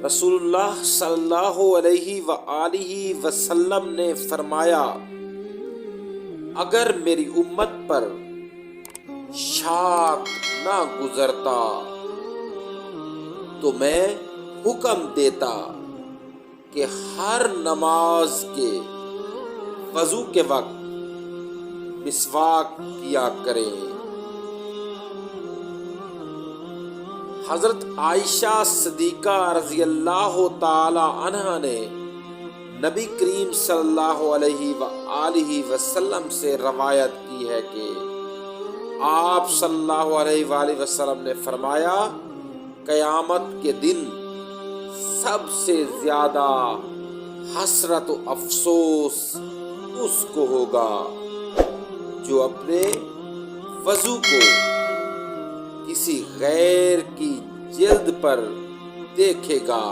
رسول اللہ صلی اللہ علیہ وآلہ وسلم نے فرمایا، اگر میری امت پر شاک نہ گزرتا تو میں حکم دیتا کہ ہر نماز کے وضو کے وقت مسواک کیا کریں۔ حضرت عائشہ صدیقہ رضی اللہ تعالی عنہا نے نبی کریم صلی اللہ علیہ وآلہ وسلم سے روایت کی ہے کہ آپ صلی اللہ علیہ وآلہ وسلم نے فرمایا، قیامت کے دن سب سے زیادہ حسرت و افسوس اس کو ہوگا جو اپنے وضو کو کسی غیر کی جلد پر دیکھے گا۔